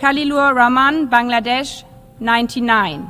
Khalilur Rahman, Bangladesh, 99.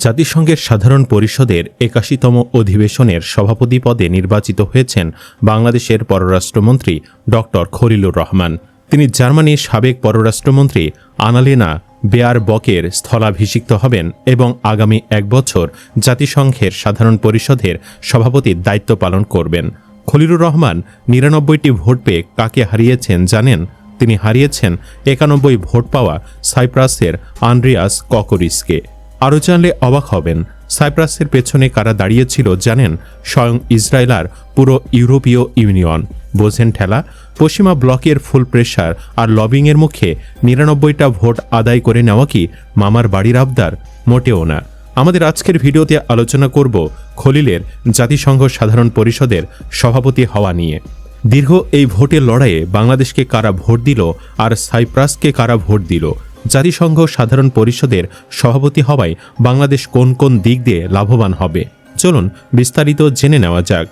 জাতিসংঘের সাধারণ পরিষদের ৮১তম অধিবেশনের সভাপতি পদে নির্বাচিত হয়েছেন বাংলাদেশের পররাষ্ট্রমন্ত্রী ডক্টর খলিলুর রহমান। তিনি জার্মানির সাবেক পররাষ্ট্রমন্ত্রী আনালেনা বেয়ারবকের স্থলাভিষিক্ত হবেন এবং আগামী ১ বছর জাতিসংঘের সাধারণ পরিষদের সভাপতির দায়িত্ব পালন করবেন। খলিলুর রহমান ৯৯টি ভোট পেয়ে কাকে হারিয়েছেন জানেন? তিনি হারিয়েছেন ৯১ ভোট পাওয়া সাইপ্রাসের আন্দ্রিয়াস ককরিসকে। আরও জানলে অবাক হবেন, সাইপ্রাসের পেছনে কারা দাঁড়িয়েছিল জানেন? স্বয়ং ইসরায়েল আর পুরো ইউরোপীয় ইউনিয়ন। বোঝেন ঠেলা? পশ্চিমা ব্লকের ফুল প্রেশার আর লবিংয়ের মুখে ৯৯টা ভোট আদায় করে নেওয়া কি মামার বাড়ির আবদার? মোটেও না। আমাদের আজকের ভিডিওতে আলোচনা করব খলিলের জাতিসংঘ সাধারণ পরিষদের সভাপতি হওয়া নিয়ে। দীর্ঘ এই ভোটের লড়াইয়ে বাংলাদেশকে কারা ভোট দিল আর সাইপ্রাসকে কারা ভোট দিল? জাতিসংঘ সাধারণ পরিষদের সভাপতি হওয়ায় বাংলাদেশ কোন কোন দিক দিয়ে লাভবান হবে? চলুন বিস্তারিত জেনে নেওয়া যাক।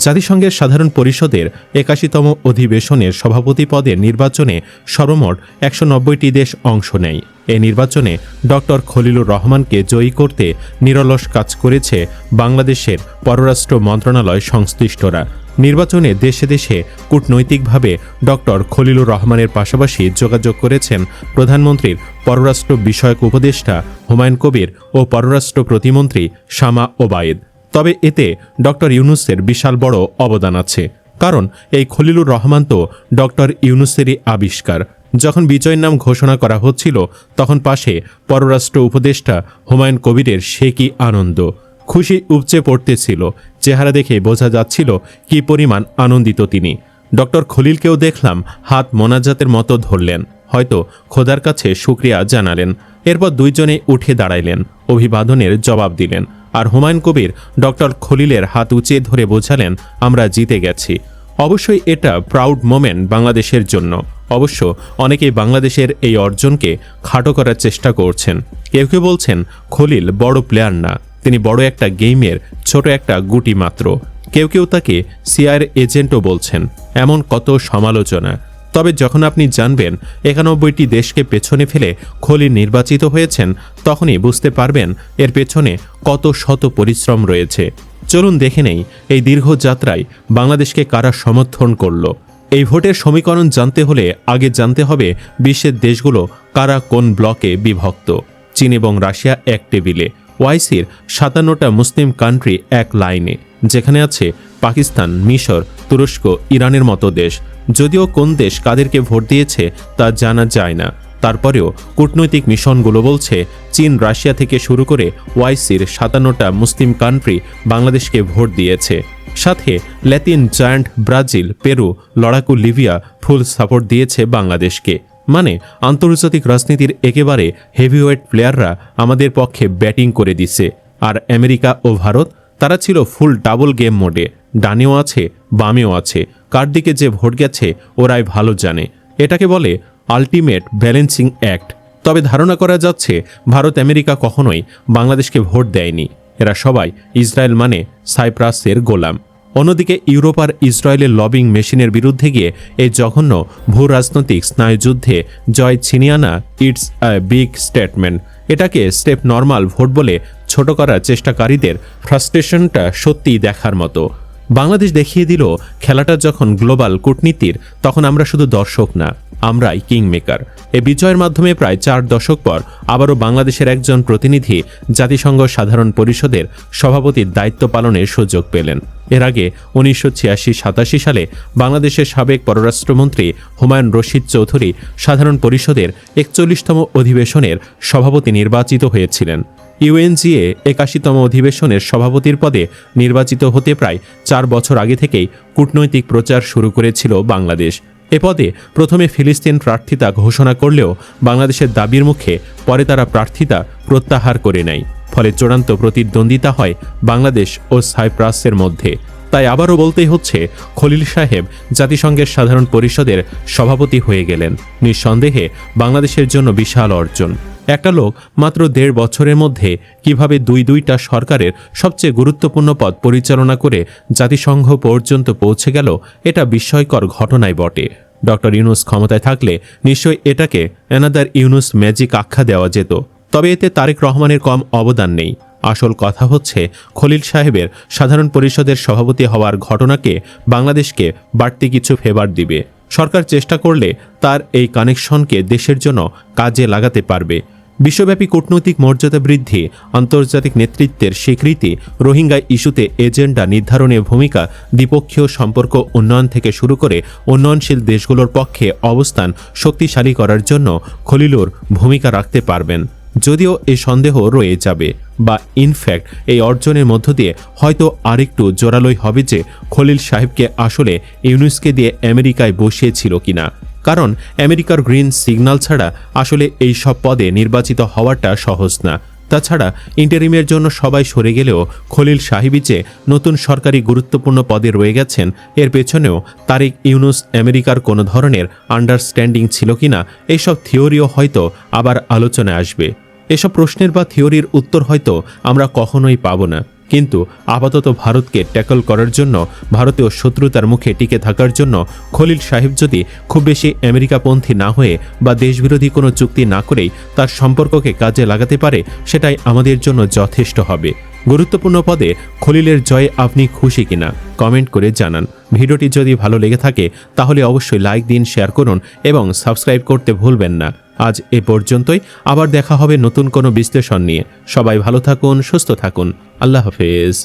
জাতিসংঘের সাধারণ পরিষদের ৮১তম অধিবেশনের সভাপতি পদের নির্বাচনে সর্বমোট ১৯০টি দেশ অংশ নেয়। এই নির্বাচনে ডক্টর খলিলুর রহমানকে জয়ী করতে নিরলস কাজ করেছে বাংলাদেশের পররাষ্ট্র মন্ত্রণালয় সংশ্লিষ্টরা। নির্বাচনে দেশে দেশে কূটনৈতিকভাবে ডক্টর খলিলুর রহমানের পাশাপাশি যোগাযোগ করেছেন প্রধানমন্ত্রীর পররাষ্ট্র বিষয়ক উপদেষ্টা হুমায়ুন কবির ও পররাষ্ট্র প্রতিমন্ত্রী শামা ওবায়েদ। তবে এতে ডক্টর ইউনূসের বিশাল বড় অবদান আছে, কারণ এই খলিলুর রহমান তো ডক্টর ইউনূসেরই আবিষ্কার। যখন বিজয়ের নাম ঘোষণা করা হচ্ছিল তখন পাশে পররাষ্ট্র উপদেষ্টা হুমায়ুন কবিরের সে কি আনন্দ! খুশি উপচে পড়তেছিল, চেহারা দেখে বোঝা যাচ্ছিল কি পরিমাণ আনন্দিত তিনি। ডক্টর খলিলকেও দেখলাম হাত মোনাজাতের মতো ধরলেন, হয়তো খোদার কাছে শুকরিয়া জানালেন। এরপর দুইজনে উঠে দাঁড়াইলেন, অভিবাদনের জবাব দিলেন, আর হুমায়ুন কবির ডক্টর খলিলের হাত উঁচিয়ে ধরে বোঝালেন আমরা জিতে গেছি। অবশ্যই এটা প্রাউড মোমেন্ট বাংলাদেশের জন্য। অবশ্য অনেকেই বাংলাদেশের এই অর্জনকে খাটো করার চেষ্টা করছেন। কেউ কেউ বলছেন খলিল বড় প্লেয়ার না, তিনি বড় একটা গেমের ছোট একটা গুটি মাত্র। কেউ কেউ তাকে সিআইএর এজেন্টও বলছেন। এমন কত সমালোচনা। তবে যখন আপনি জানবেন ৯১টি দেশকে পেছনে ফেলে খলিল নির্বাচিত হয়েছেন, তখনই বুঝতে পারবেন এর পেছনে কত শত পরিশ্রম রয়েছে। চলুন দেখে নেই এই দীর্ঘ যাত্রায় বাংলাদেশকে কারা সমর্থন করল। এই ভোটের সমীকরণ জানতে হলে আগে জানতে হবে বিশ্বের দেশগুলো কারা কোন ব্লকে বিভক্ত। চীন এবং রাশিয়া এক টেবিলে, ওআইসির ৫৭টা মুসলিম কান্ট্রি এক লাইনে, যেখানে আছে পাকিস্তান, মিশর, তুরস্ক, ইরানের মতো দেশ। যদিও কোন দেশ কাদেরকে ভোট দিয়েছে তা জানা যায় না, তারপরেও কূটনৈতিক মিশনগুলো বলছে চীন, রাশিয়া থেকে শুরু করে ওআইসির ৫৭টা মুসলিম কান্ট্রি বাংলাদেশকে ভোট দিয়েছে। সাথে ল্যাতিন জায়ান্ট ব্রাজিল, পেরু, লড়াকু লিবিয়া ফুল সাপোর্ট দিয়েছে বাংলাদেশকে। মানে আন্তর্জাতিক রাজনীতির একেবারে হেভিওয়েট প্লেয়াররা আমাদের পক্ষে ব্যাটিং করে দিছে। আর আমেরিকা ও ভারত, তারা ছিল ফুল ডাবল গেম মোডে, ডানেও আছে বামেও আছে। কার দিকে যে ভোট গেছে ওরাই ভালো জানে। এটাকে বলে আলটিমেট ব্যালেন্সিং অ্যাক্ট। তবে ধারণা করা যাচ্ছে ভারত আমেরিকা কখনোই বাংলাদেশকে ভোট দেয়নি। এরা সবাই ইসরায়েল মানে সাইপ্রাসের গোলাম। অন্যদিকে ইউরোপ আর ইসরায়েলের লবিং মেশিনের বিরুদ্ধে গিয়ে এই জঘন্য ভূ রাজনৈতিক স্নায়ুযুদ্ধে জয় ছিনিয়ে আনা ইটস আ বিগ স্টেটমেন্ট। এটাকে স্টেপ নর্মাল ভোট বলে ছোট করার চেষ্টাকারীদের ফ্রাস্ট্রেশনটা সত্যিই দেখার মতো। বাংলাদেশ দেখিয়ে দিল খেলাটা যখন গ্লোবাল কূটনীতির, তখন আমরা শুধু দর্শক না, আমরাই কিংমেকার। এই বিজয়ের মাধ্যমে প্রায় ৪ দশক পর আবারও বাংলাদেশের একজন প্রতিনিধি জাতিসংঘ সাধারণ পরিষদের সভাপতির দায়িত্ব পালনের সুযোগ পেলেন। এর আগে ১৯৮৬-৮৭ সালে বাংলাদেশের সাবেক পররাষ্ট্রমন্ত্রী হুমায়ুন রশিদ চৌধুরী সাধারণ পরিষদের ৪১তম অধিবেশনের সভাপতি নির্বাচিত হয়েছিলেন। ইউএনজিএ ৮১তম অধিবেশনের সভাপতির পদে নির্বাচিত হতে প্রায় ৪ বছর আগে থেকেই কূটনৈতিক প্রচার শুরু করেছিল বাংলাদেশ। এ পদে প্রথমে ফিলিস্তিন প্রার্থিতা ঘোষণা করলেও বাংলাদেশের দাবির মুখে পরে তারা প্রার্থিতা প্রত্যাহার করে নেয়। ফলে চূড়ান্ত প্রতিদ্বন্দ্বিতা হয় বাংলাদেশ ও সাইপ্রাসের মধ্যে। তাই আবারও বলতেই হচ্ছে খলিল সাহেব জাতিসংঘের সাধারণ পরিষদের সভাপতি হয়ে গেলেন। নিঃসন্দেহে বাংলাদেশের জন্য বিশাল অর্জন। একটা লোক মাত্র 1.5 বছরের মধ্যে কিভাবে দুইটা সরকারের সবচেয়ে গুরুত্বপূর্ণ পদ পরিচালনা করে জাতিসংঘ পর্যন্ত পৌঁছে গেল, এটা বিস্ময়কর ঘটনাই বটে। ডক্টর ইউনূস ক্ষমতায় থাকলে নিশ্চয়ই এটাকে অ্যানাদার ইউনূস ম্যাজিক আখ্যা দেওয়া যেত, তবে এতে তারেক রহমানের কম অবদান নেই। আসল কথা হচ্ছে খলিল সাহেবের সাধারণ পরিষদের সভাপতি হওয়ার ঘটনাকে বাংলাদেশকে বাড়তি কিছু ফেভার দিবে। সরকার চেষ্টা করলে তার এই কানেকশনকে দেশের জন্য কাজে লাগাতে পারবে। বিশ্বব্যাপী কূটনৈতিক মর্যাদা বৃদ্ধি, আন্তর্জাতিক নেতৃত্বের স্বীকৃতি, রোহিঙ্গা ইস্যুতে এজেন্ডা নির্ধারণে ভূমিকা, দ্বিপক্ষীয় সম্পর্ক উন্নয়ন থেকে শুরু করে উন্নয়নশীল দেশগুলোর পক্ষে অবস্থান শক্তিশালী করার জন্য খলিলুর ভূমিকা রাখতে পারবেন। যদিও এ সন্দেহ রয়ে যাবে, বা ইনফ্যাক্ট এই অর্জনের মধ্য দিয়ে হয়তো আরেকটু জোরালোই হবে যে খলিল সাহেবকে আসলে ইউনূসকে দিয়ে আমেরিকায় বসিয়েছিল কিনা। কারণ আমেরিকার গ্রিন সিগন্যাল ছাড়া আসলে এই সব পদে নির্বাচিত হওয়াটা সহজ না। তাছাড়া ইন্টারিমের জন্য সবাই সরে গেলেও খলিল সাহেবই যে নতুন সরকারি গুরুত্বপূর্ণ পদে রয়ে গেছেন, এর পেছনেও তারেক ইউনূস আমেরিকার কোনো ধরনের আন্ডারস্ট্যান্ডিং ছিল কিনা, এইসব থিওরিও হয়তো আবার আলোচনায় আসবে। এসব প্রশ্নের বা থিওরির উত্তর হয়তো আমরা কখনোই পাব না, কিন্তু আপাতত ভারতকে ট্যাকল করার জন্য, ভারতীয় শত্রুতার মুখে টিকে থাকার জন্য খলিল সাহেব যদি খুব বেশি আমেরিকাপন্থী না হয়ে বা দেশবিরোধী কোনো চুক্তি না করেই তার সম্পর্ককে কাজে লাগাতে পারে, সেটাই আমাদের জন্য যথেষ্ট হবে। গুরুত্বপূর্ণ পদে খলিলের জয়ে আপনি খুশি কিনা কমেন্ট করে জানান। ভিডিওটি যদি ভালো লেগে থাকে তাহলে অবশ্যই লাইক দিন, শেয়ার করুন এবং সাবস্ক্রাইব করতে ভুলবেন না। আজ এ পর্যন্তই, আবার দেখা হবে নতুন কোনো বিশ্লেষণ নিয়ে। সবাই ভালো থাকুন, সুস্থ থাকুন। আল্লাহ হাফেজ।